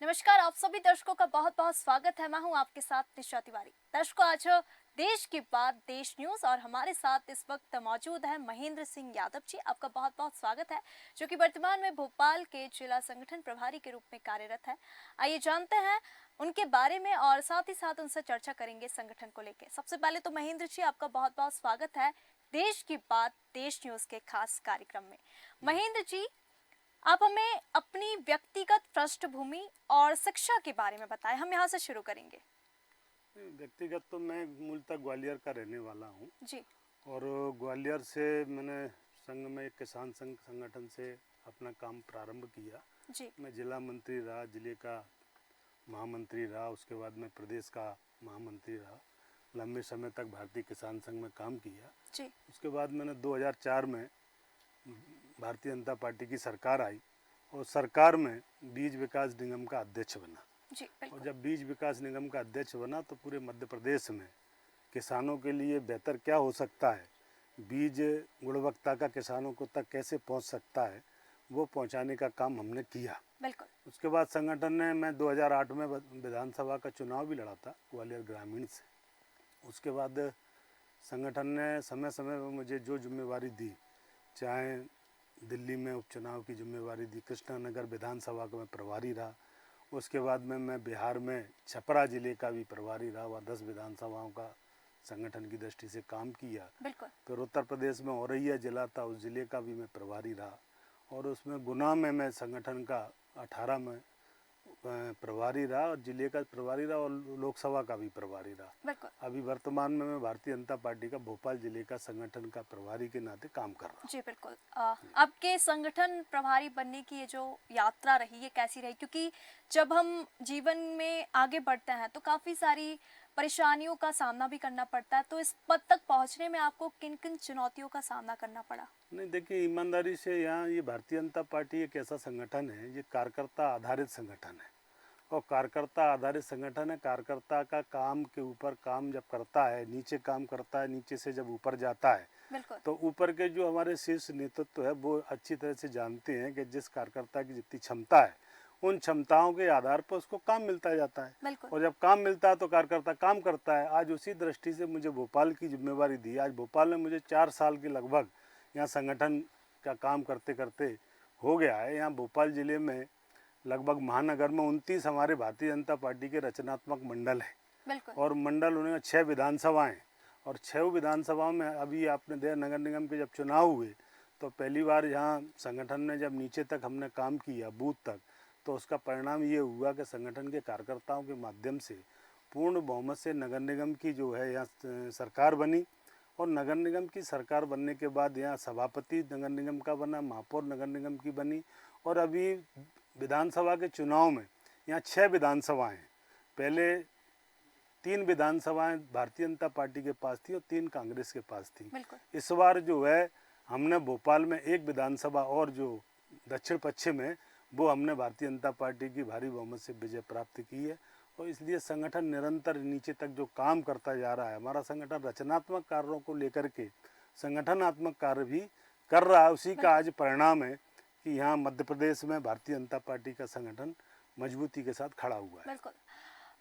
नमस्कार, आप सभी दर्शकों का बहुत बहुत स्वागत है। मैं हूं आपके साथ निशा तिवारी। दर्शकों, आज देश की बात देश न्यूज और हमारे साथ इस वक्त मौजूद है महेंद्र सिंह यादव जी। आपका बहुत बहुत स्वागत है, जो कि वर्तमान में भोपाल के जिला संगठन प्रभारी के रूप में कार्यरत है। आइए जानते हैं उनके बारे में और साथ ही साथ उनसे चर्चा करेंगे संगठन को लेकर। सबसे पहले तो महेंद्र जी, आपका बहुत बहुत स्वागत है देश की बात देश न्यूज के खास कार्यक्रम में। महेंद्र जी, आप हमें अपनी व्यक्तिगत पृष्ठभूमि और शिक्षा के बारे में बताएं। हम यहाँ से शुरू करेंगे। व्यक्तिगत तो मैं मूलतः ग्वालियर का रहने वाला हूँ जी और ग्वालियर से मैंने संघ में एक किसान संघ संगठन से अपना काम प्रारंभ किया। जी मैं जिला मंत्री रहा, जिले का महामंत्री रहा, उसके बाद मैं प्रदेश का महामंत्री रहा। लंबे समय तक भारतीय किसान संघ में काम किया। जी उसके बाद मैंने 2004 में भारतीय जनता पार्टी की सरकार आई और सरकार में बीज विकास निगम का अध्यक्ष बना। जी और बिल्कुल। जब बीज विकास निगम का अध्यक्ष बना तो पूरे मध्य प्रदेश में किसानों के लिए बेहतर क्या हो सकता है, बीज गुणवत्ता का किसानों को तक कैसे पहुंच सकता है, वो पहुंचाने का काम हमने किया। बिल्कुल। उसके बाद संगठन ने, मैं 2008 में विधानसभा का चुनाव भी लड़ा था ग्वालियर ग्रामीण से। उसके बाद संगठन ने समय समय पर मुझे जो जिम्मेवारी दी, चाहे दिल्ली में उपचुनाव की जिम्मेवारी दी, कृष्णानगर विधानसभा का मैं प्रभारी रहा। उसके बाद में मैं बिहार में छपरा ज़िले का भी प्रभारी रहा, वह 10 विधानसभाओं का संगठन की दृष्टि से काम किया। बिल्कुल। फिर उत्तर प्रदेश में औरैया ज़िला था, उस ज़िले का भी मैं प्रभारी रहा और उसमें गुना में मैं संगठन का 18 में प्रभारी रहा और ज़िले का प्रभारी रहा और लोकसभा का भी प्रभारी रहा। बिल्कुल। अभी वर्तमान में मैं भारतीय जनता पार्टी का भोपाल ज़िले का संगठन का प्रभारी के नाते काम कर रहा हूँ। जी बिल्कुल। आपके संगठन प्रभारी बनने की ये जो यात्रा रही, ये कैसी रही? क्योंकि जब हम जीवन में आगे बढ़ते हैं तो काफ़ी सारी परेशानियों का सामना भी करना पड़ता है। तो इस पद तक पहुंचने में आपको किन किन चुनौतियों का सामना करना पड़ा? नहीं, देखिए, ईमानदारी से यहाँ ये भारतीय जनता पार्टी एक ऐसा संगठन है, ये कार्यकर्ता आधारित संगठन है और कार्यकर्ता आधारित संगठन है। कार्यकर्ता का काम के ऊपर काम जब करता है, नीचे काम करता है, नीचे से जब ऊपर जाता है बिल्कुल। तो ऊपर के जो हमारे शीर्ष नेतृत्व है वो अच्छी तरह से जानते हैं कि जिस कार्यकर्ता की जितनी क्षमता है, उन क्षमताओं के आधार पर उसको काम मिलता जाता है। बिल्कुल। और जब काम मिलता है तो कार्यकर्ता काम करता है। आज उसी दृष्टि से मुझे भोपाल की जिम्मेवारी दी। आज भोपाल में मुझे 4 साल के लगभग यहाँ संगठन का काम करते करते हो गया है। यहाँ भोपाल ज़िले में लगभग महानगर में 29 हमारे भारतीय जनता पार्टी के रचनात्मक मंडल हैं बिल्कुल। और मंडल उन्हें 6 विधानसभाएं और 6 विधानसभाओं में अभी आपने देखा, नगर निगम के जब चुनाव हुए तो पहली बार यहाँ संगठन ने जब नीचे तक हमने काम किया, बूथ तक, तो उसका परिणाम ये हुआ कि संगठन के कार्यकर्ताओं के माध्यम से पूर्ण बहुमत से नगर निगम की जो है यहाँ सरकार बनी। और नगर निगम की सरकार बनने के बाद यहाँ सभापति नगर निगम का बना, महापौर नगर निगम की बनी और अभी विधानसभा के चुनाव में यहाँ 6 विधानसभाएं हैं। पहले 3 विधानसभाएं भारतीय जनता पार्टी के पास थी और 3 कांग्रेस के पास थी। बिल्कुल। इस बार जो है हमने भोपाल में एक विधानसभा और जो दक्षिण पश्चिम है वो हमने भारतीय जनता पार्टी की भारी बहुमत से विजय प्राप्त की है। और इसलिए संगठन निरंतर नीचे तक जो काम करता जा रहा है, हमारा संगठन रचनात्मक कार्यों को लेकर के संगठनात्मक कार्य भी कर रहा है। उसी का आज परिणाम है कि यहाँ मध्य प्रदेश में भारतीय जनता पार्टी का संगठन मजबूती के साथ खड़ा हुआ है। बिल्कुल।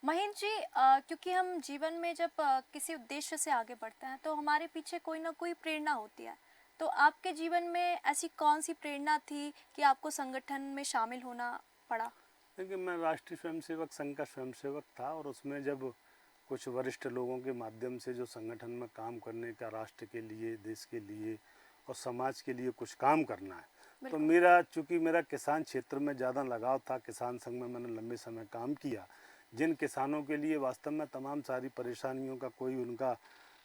महेंद्र जी, क्योंकि हम जीवन में जब किसी उद्देश्य से आगे बढ़ते हैं तो हमारे पीछे कोई ना कोई प्रेरणा होती है। तो आपके जीवन में ऐसी कौन सी प्रेरणा थी कि आपको संगठन में शामिल होना पड़ा? देखिए, मैं राष्ट्रीय स्वयंसेवक संघ का स्वयंसेवक था और उसमें जब कुछ वरिष्ठ लोगों के माध्यम से जो संगठन में काम करने का, राष्ट्र के लिए, देश के लिए और समाज के लिए कुछ काम करना है, तो बिल्कुल। चूँकि मेरा किसान क्षेत्र में ज़्यादा लगाव था, किसान संघ में मैंने लंबे समय काम किया। जिन किसानों के लिए वास्तव में तमाम सारी परेशानियों का कोई उनका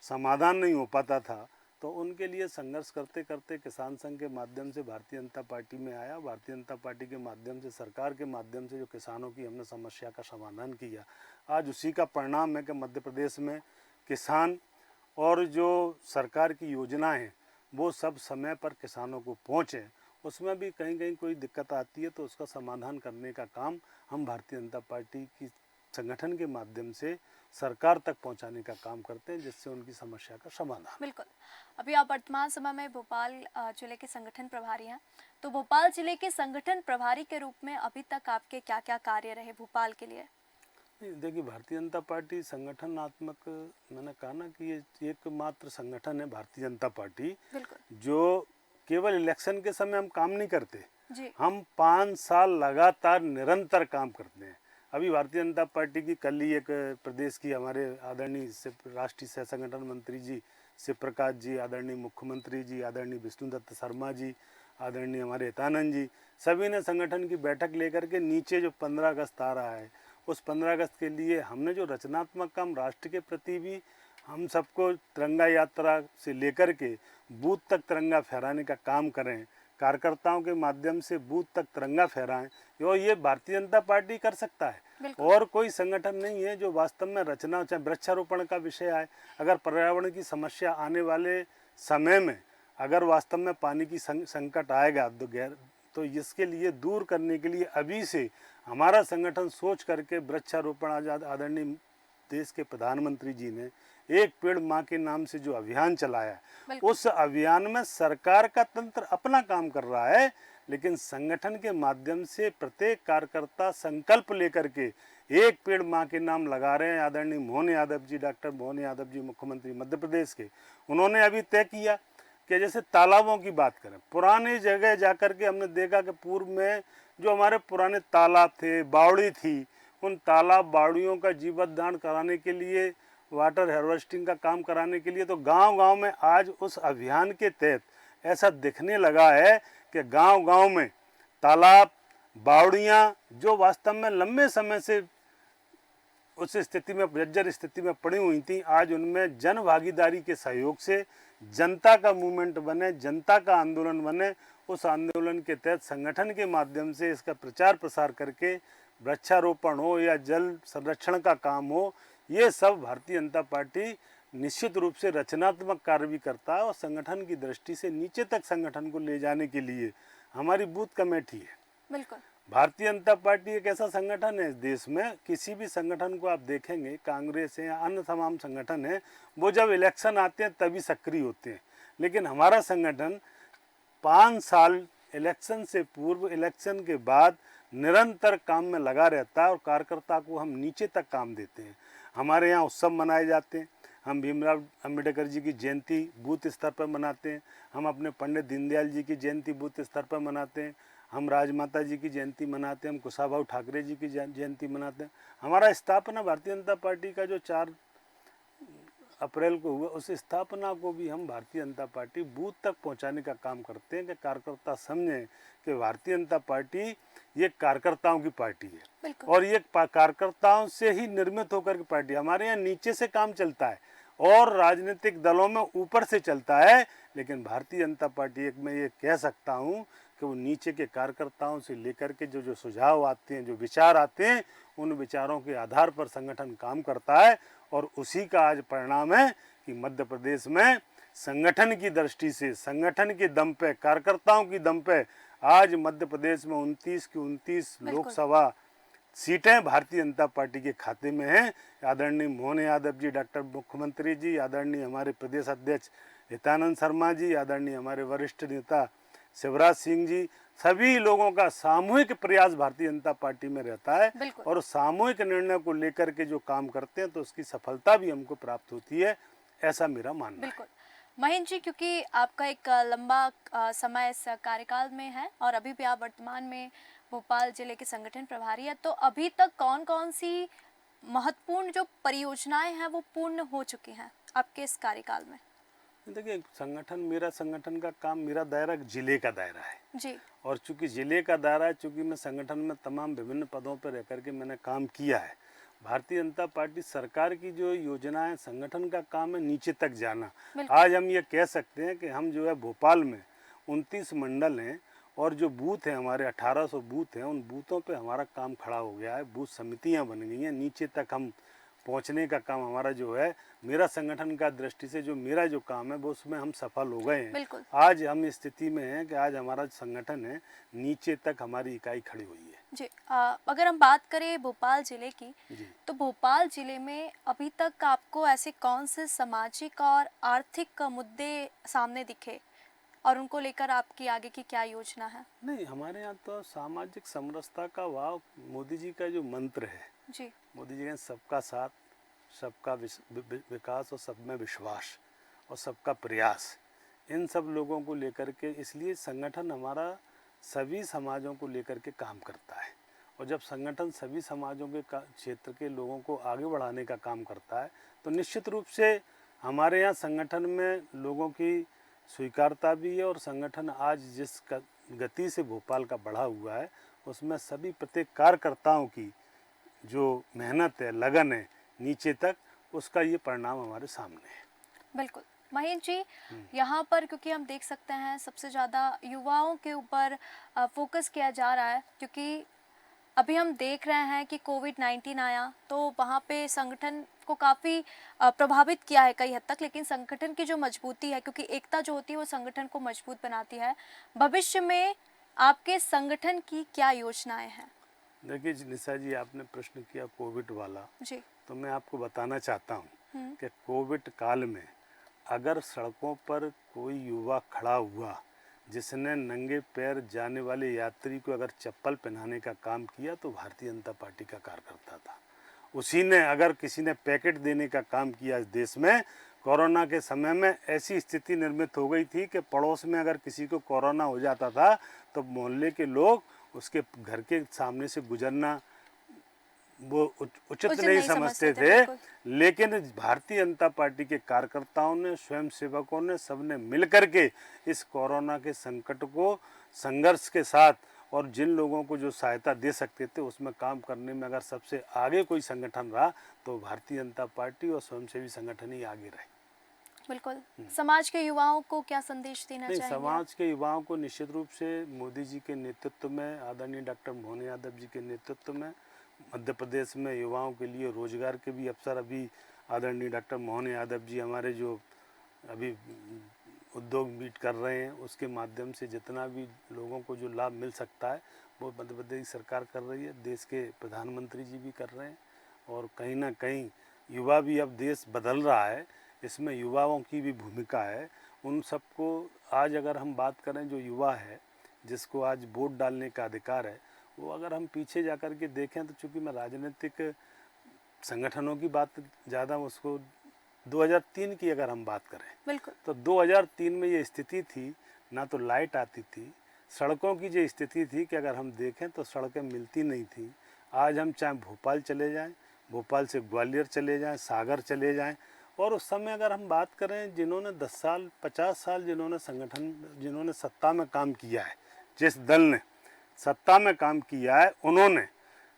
समाधान नहीं हो पाता था, तो उनके लिए संघर्ष करते करते किसान संघ के माध्यम से भारतीय जनता पार्टी में आया। भारतीय जनता पार्टी के माध्यम से, सरकार के माध्यम से जो किसानों की हमने समस्या का समाधान किया, आज उसी का परिणाम है कि मध्य प्रदेश में किसान और जो सरकार की योजनाएं हैं वो सब समय पर किसानों को पहुँचें। उसमें भी कहीं कहीं कोई दिक्कत आती है तो उसका समाधान करने का काम हम भारतीय जनता पार्टी की संगठन के माध्यम से सरकार तक पहुंचाने का काम करते हैं, जिससे उनकी समस्या का समाधान। बिल्कुल। अभी आप वर्तमान समय में भोपाल जिले के संगठन प्रभारी हैं। तो भोपाल जिले के संगठन प्रभारी के रूप में अभी तक आपके क्या क्या कार्य रहे भोपाल के लिए? नहीं, देखिए भारतीय जनता पार्टी संगठनात्मक, मैंने कहा ना कि ये एकमात्र संगठन है भारतीय जनता पार्टी बिल्कुल जो केवल इलेक्शन के समय हम काम नहीं करते, जी। हम 5 साल लगातार निरंतर काम करते हैं। अभी भारतीय जनता पार्टी की कल ही एक प्रदेश की हमारे आदरणीय राष्ट्रीय सह संगठन मंत्री जी शिव प्रकाश जी, आदरणीय मुख्यमंत्री जी, आदरणीय विष्णुदत्त शर्मा जी, आदरणीय हमारे हितानंद जी, सभी ने संगठन की बैठक लेकर के नीचे जो 15 अगस्त आ रहा है, उस 15 अगस्त के लिए हमने जो रचनात्मक काम राष्ट्र के प्रति भी हम सबको तिरंगा यात्रा से लेकर के बूथ तक तिरंगा फहराने का काम करें, कार्यकर्ताओं के माध्यम से बूथ तक तिरंगा फहराएं, और ये भारतीय जनता पार्टी कर सकता है। और कोई संगठन नहीं है जो वास्तव में रचना, चाहे वृक्षारोपण का विषय आए, अगर पर्यावरण की समस्या आने वाले समय में अगर वास्तव में पानी की संकट आएगा तो इसके लिए दूर करने के लिए अभी से हमारा संगठन सोच करके वृक्षारोपण आदरणीय देश के प्रधानमंत्री जी ने एक पेड़ माँ के नाम से जो अभियान चलाया, उस अभियान में सरकार का तंत्र अपना काम कर रहा है, लेकिन संगठन के माध्यम से प्रत्येक कार्यकर्ता संकल्प लेकर के एक पेड़ माँ के नाम लगा रहे हैं। आदरणीय मोहन यादव जी, डॉक्टर मोहन यादव जी, मुख्यमंत्री मध्य प्रदेश के, उन्होंने अभी तय किया कि जैसे तालाबों की बात करें, पुरानी जगह जाकर के हमने देखा कि पूर्व में जो हमारे पुराने तालाब थे, बावड़ी थी, उन तालाब बावड़ियों का जीवनदान कराने के लिए, वाटर हार्वेस्टिंग का काम कराने के लिए, तो गांव-गांव में आज उस अभियान के तहत ऐसा दिखने लगा है कि गांव-गांव में तालाब, बावड़ियां जो वास्तव में लंबे समय से उस स्थिति में, जर्जर स्थिति में पड़ी हुई थी, आज उनमें जन भागीदारी के सहयोग से जनता का मूवमेंट बने, जनता का आंदोलन बने। उस आंदोलन के तहत संगठन के माध्यम से इसका प्रचार प्रसार करके वृक्षारोपण हो या जल संरक्षण का काम हो, ये सब भारतीय जनता पार्टी निश्चित रूप से रचनात्मक कार्य भी करता है। और संगठन की दृष्टि से नीचे तक संगठन को ले जाने के लिए हमारी बूथ कमेटी है। बिल्कुल भारतीय जनता पार्टी एक ऐसा संगठन है इस देश में, किसी भी संगठन को आप देखेंगे, कांग्रेस है या अन्य तमाम संगठन है, वो जब इलेक्शन आते हैं तभी सक्रिय होते हैं, लेकिन हमारा संगठन 5 साल इलेक्शन से पूर्व, इलेक्शन के बाद निरंतर काम में लगा रहता है और कार्यकर्ता को हम नीचे तक काम देते हैं। हमारे यहाँ उत्सव मनाए जाते हैं, हम भीमराव अंबेडकर जी की जयंती बूथ स्तर पर मनाते हैं, हम अपने पंडित दीनदयाल जी की जयंती बूथ स्तर पर मनाते हैं, हम राजमाता जी की जयंती मनाते हैं, हम कुशाभाऊ ठाकरे जी की जयंती मनाते हैं। हमारा स्थापना भारतीय जनता पार्टी का जो 4 अप्रैल को हुआ, उस स्थापना को भी हम भारतीय जनता पार्टी बूथ तक पहुंचाने का काम करते हैं कि कार्यकर्ता समझें कि भारतीय जनता पार्टी ये कार्यकर्ताओं की पार्टी है और ये कार्यकर्ताओं से ही निर्मित होकर की पार्टी। हमारे यहाँ नीचे से काम चलता है और राजनीतिक दलों में ऊपर से चलता है, लेकिन भारतीय जनता पार्टी, एक मैं ये कह सकता हूँ कि वो नीचे के कार्यकर्ताओं से लेकर के जो सुझाव आते हैं, जो विचार आते हैं, उन विचारों के आधार पर संगठन काम करता है। और उसी का आज परिणाम है कि मध्य प्रदेश में संगठन की दृष्टि से, संगठन के दम पे, कार्यकर्ताओं की दम पे आज मध्य प्रदेश में 29 की 29 लोकसभा सीटें भारतीय जनता पार्टी के खाते में हैं। आदरणीय मोहन यादव जी, डॉक्टर मुख्यमंत्री जी, आदरणीय हमारे प्रदेश अध्यक्ष हितानंद शर्मा जी, आदरणीय हमारे वरिष्ठ नेता शिवराज सिंह जी, सभी लोगों का सामूहिक प्रयास भारतीय जनता पार्टी में रहता है और सामूहिक निर्णय को लेकर के जो काम करते हैं तो उसकी सफलता भी हमको प्राप्त होती है, ऐसा मेरा मानना है। महेंद्र जी, क्योंकि आपका एक लंबा समय इस कार्यकाल में है और अभी भी आप वर्तमान में भोपाल जिले के संगठन प्रभारी है, तो अभी तक कौन कौन सी महत्वपूर्ण जो परियोजनाएं हैं वो पूर्ण हो चुकी हैं आपके इस कार्यकाल में? देखिए, मेरा संगठन का काम, मेरा दायरा जिले का दायरा है जी, और चूंकि जिले का दायरा है, चूंकि मैं संगठन में तमाम विभिन्न पदों पर रह करके मैंने काम किया है। भारतीय जनता पार्टी सरकार की जो योजनाएं, संगठन का काम है नीचे तक जाना। आज हम ये कह सकते हैं कि हम जो है भोपाल में 29 मंडल हैं और जो बूथ हैं हमारे 1800 बूथ हैं, उन बूथों पे हमारा काम खड़ा हो गया है, बूथ समितियां बन गई हैं, नीचे तक हम पहुंचने का काम हमारा जो है, मेरा संगठन का दृष्टि से जो मेरा जो काम है वो उसमें हम सफल हो गए हैं। आज हम इस स्थिति में हैं कि आज हमारा संगठन है, नीचे तक हमारी इकाई खड़ी हुई है। जी, अगर हम बात करें भोपाल जिले की, तो भोपाल जिले में अभी तक आपको ऐसे कौन से सामाजिक और आर्थिक मुद्दे सामने दिखे और उनको लेकर आपकी आगे की क्या योजना है? नहीं, हमारे यहाँ तो सामाजिक समरसता का वाव मोदी जी का जो मंत्र है, जी। मोदी जी का सबका साथ, सबका विकास और सब में विश्वास और सबका प्रयास, इन सब लोगों को लेकर के, इसलिए संगठन हमारा सभी समाजों को लेकर के काम करता है। और जब संगठन सभी समाजों के क्षेत्र के लोगों को आगे बढ़ाने का काम करता है तो निश्चित रूप से हमारे यहाँ संगठन में लोगों की स्वीकारता भी है। और संगठन आज जिस गति से भोपाल का बढ़ा हुआ है उसमें सभी प्रत्येक कार्यकर्ताओं की जो मेहनत है, लगन है नीचे तक, उसका ये परिणाम हमारे सामने है। बिल्कुल महेंद्र जी, यहाँ पर क्योंकि हम देख सकते हैं सबसे ज़्यादा युवाओं के ऊपर फोकस किया जा रहा है, क्योंकि अभी हम देख रहे हैं कि कोविड-19 आया तो वहाँ पे संगठन को काफ़ी प्रभावित किया है कई हद तक, लेकिन संगठन की जो मजबूती है, क्योंकि एकता जो होती है वो संगठन को मजबूत बनाती है। भविष्य में आपके संगठन की क्या योजनाएं हैं? देखिए निशा जी, आपने प्रश्न किया कोविड वाला, जी। तो मैं आपको बताना चाहता हूँ कि कोविड काल में अगर सड़कों पर कोई युवा खड़ा हुआ जिसने नंगे पैर जाने वाले यात्री को अगर चप्पल पहनाने का काम किया तो भारतीय जनता पार्टी का कार्यकर्ता था। उसी ने अगर किसी ने पैकेट देने का काम किया इस देश में, कोरोना के समय में ऐसी स्थिति निर्मित हो गई थी कि पड़ोस में अगर किसी को कोरोना हो जाता था तो मोहल्ले के लोग उसके घर के सामने से गुजरना वो उचित नहीं समझते थे। लेकिन भारतीय जनता पार्टी के कार्यकर्ताओं ने, स्वयं सेवकों ने, सबने मिलकर के इस कोरोना के संकट को संघर्ष के साथ और जिन लोगों को जो सहायता दे सकते थे उसमें काम करने में अगर सबसे आगे कोई संगठन रहा तो भारतीय जनता पार्टी और स्वयंसेवी संगठन ही आगे रहे। बिल्कुल। समाज के युवाओं को क्या संदेश देना नहीं, चाहेंगे? समाज के युवाओं को निश्चित रूप से मोदी जी के नेतृत्व में, आदरणीय डॉक्टर मोहन यादव जी के नेतृत्व में मध्य प्रदेश में युवाओं के लिए रोजगार के भी अवसर, अभी आदरणीय डॉक्टर मोहन यादव जी हमारे जो अभी उद्योग मीट कर रहे हैं उसके माध्यम से जितना भी लोगों को जो लाभ मिल सकता है वो मध्य प्रदेश सरकार कर रही है, देश के प्रधानमंत्री जी भी कर रहे हैं। और कहीं ना कहीं युवा भी, अब देश बदल रहा है, इसमें युवाओं की भी भूमिका है। उन सबको आज अगर हम बात करें, जो युवा है जिसको आज वोट डालने का अधिकार है, वो अगर हम पीछे जा कर के देखें तो चूँकि मैं राजनीतिक संगठनों की बात ज़्यादा, उसको 2003 की अगर हम बात करें बिल्कुल, तो 2003 में ये स्थिति थी, ना तो लाइट आती थी, सड़कों की जो स्थिति थी कि अगर हम देखें तो सड़कें मिलती नहीं थी। आज हम चाहे भोपाल चले जाएं, भोपाल से ग्वालियर चले जाएं, सागर चले जाएं, और उस समय अगर हम बात करें जिन्होंने 10 साल 50 साल जिन्होंने सत्ता में काम किया है, जिस दल ने सत्ता में काम किया है उन्होंने,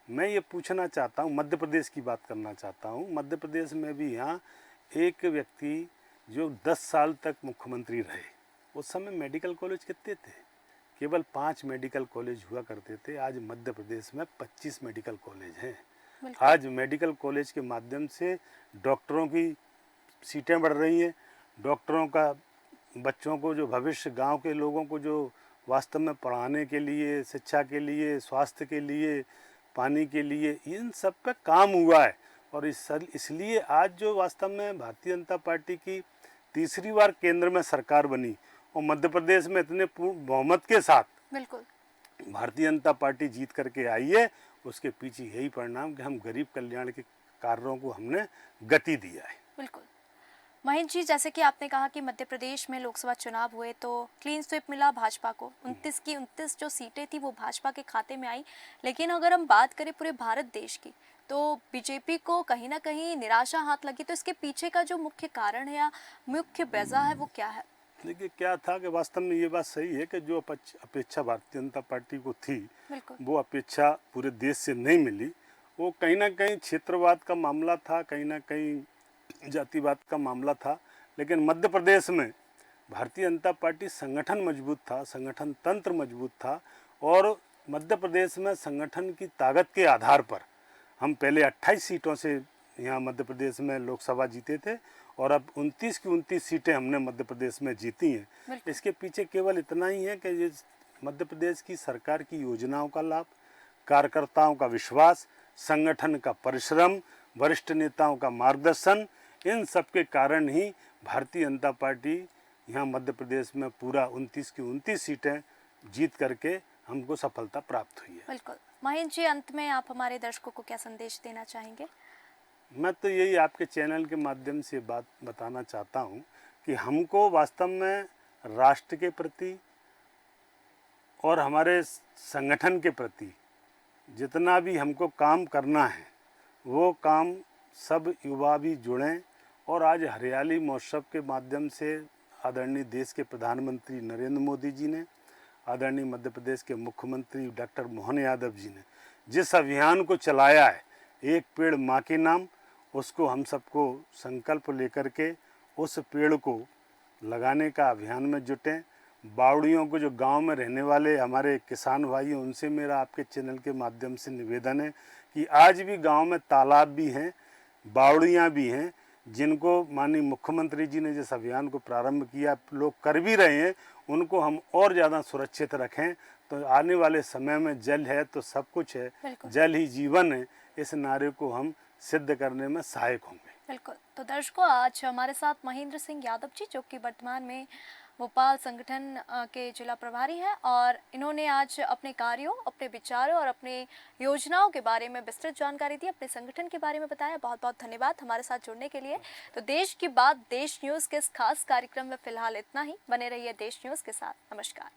मैं ये पूछना चाहता हूँ, मध्य प्रदेश की बात करना चाहता हूँ। मध्य प्रदेश में भी यहाँ एक व्यक्ति जो 10 साल तक मुख्यमंत्री रहे, उस समय मेडिकल कॉलेज कितने थे? केवल 5 मेडिकल कॉलेज हुआ करते थे। आज मध्य प्रदेश में 25 मेडिकल कॉलेज हैं। आज मेडिकल कॉलेज के माध्यम से डॉक्टरों की सीटें बढ़ रही हैं। डॉक्टरों का बच्चों को, जो भविष्य गांव के लोगों को जो वास्तव में पढ़ाने के लिए, शिक्षा के लिए, स्वास्थ्य के लिए, पानी के लिए, इन सब पे काम हुआ है। और इसलिए आज जो वास्तव में भारतीय जनता पार्टी की तीसरी बार केंद्र में सरकार बनी और मध्य प्रदेश में इतने पूर्ण बहुमत के साथ बिल्कुल भारतीय जनता पार्टी जीत करके आई है, उसके पीछे यही परिणाम कि हम गरीब कल्याण के कार्यों को हमने गति दिया है। बिल्कुल महेंद्र जी, जैसे कि आपने कहा कि मध्य प्रदेश में लोकसभा चुनाव हुए तो क्लीन स्वीप मिला भाजपा को, 29 की 29 जो सीटें थी वो भाजपा के खाते में आई। लेकिन अगर हम बात करें पूरे भारत देश की तो बीजेपी को कहीं ना कहीं निराशा हाथ लगी। तो इसके पीछे का जो मुख्य कारण है या मुख्य वजह है वो क्या है? देखिए, क्या था कि वास्तव में ये बात सही है कि जो अपेक्षा भारतीय जनता पार्टी को थी वो अपेक्षा पूरे देश से नहीं मिली। वो कहीं ना कहीं क्षेत्रवाद का मामला था, कहीं ना कहीं जातिवाद का मामला था। लेकिन मध्य प्रदेश में भारतीय जनता पार्टी संगठन मजबूत था, संगठन तंत्र मजबूत था। और मध्य प्रदेश में संगठन की ताकत के आधार पर हम पहले 28 सीटों से यहाँ मध्य प्रदेश में लोकसभा जीते थे और अब 29 की 29 सीटें हमने मध्य प्रदेश में जीती हैं। इसके पीछे केवल इतना ही है कि ये मध्य प्रदेश की सरकार की योजनाओं का लाभ, कार्यकर्ताओं का विश्वास, संगठन का परिश्रम, वरिष्ठ नेताओं का मार्गदर्शन, इन सब के कारण ही भारतीय जनता पार्टी यहाँ मध्य प्रदेश में पूरा 29 की 29 सीटें जीत करके हमको सफलता प्राप्त हुई है। बिल्कुल। महेंद्र जी, अंत में आप हमारे दर्शकों को क्या संदेश देना चाहेंगे? मैं तो यही आपके चैनल के माध्यम से बात बताना चाहता हूँ कि हमको वास्तव में राष्ट्र के प्रति और हमारे संगठन के प्रति जितना भी हमको काम करना है वो काम सब युवा भी जुड़ें। और आज हरियाली महोत्सव के माध्यम से आदरणीय देश के प्रधानमंत्री नरेंद्र मोदी जी ने, आदरणीय मध्य प्रदेश के मुख्यमंत्री डॉक्टर मोहन यादव जी ने जिस अभियान को चलाया है, एक पेड़ माँ के नाम, उसको हम सबको संकल्प लेकर के उस पेड़ को लगाने का अभियान में जुटें। बावड़ियों को जो गांव में रहने वाले हमारे किसान भाई हैं, उनसे मेरा आपके चैनल के माध्यम से निवेदन है कि आज भी गांव में तालाब भी हैं, बावड़ियां भी हैं, जिनको माननीय मुख्यमंत्री जी ने जिस अभियान को प्रारंभ किया, लोग कर भी रहे हैं, उनको हम और ज़्यादा सुरक्षित रखें। तो आने वाले समय में जल है तो सब कुछ है, जल ही जीवन है, इस नारे को हम सिद्ध करने में सहायक होंगे। बिल्कुल। तो दर्शकों, आज हमारे साथ महेंद्र सिंह यादव जी, जो कि वर्तमान में भोपाल संगठन के जिला प्रभारी हैं, और इन्होंने आज अपने कार्यों, अपने विचारों और अपने योजनाओं के बारे में विस्तृत जानकारी दी, अपने संगठन के बारे में बताया। बहुत बहुत धन्यवाद हमारे साथ जुड़ने के लिए। तो देश की बात देश न्यूज़ के इस खास कार्यक्रम में फिलहाल इतना ही। बने रहिए देश न्यूज़ के साथ। नमस्कार।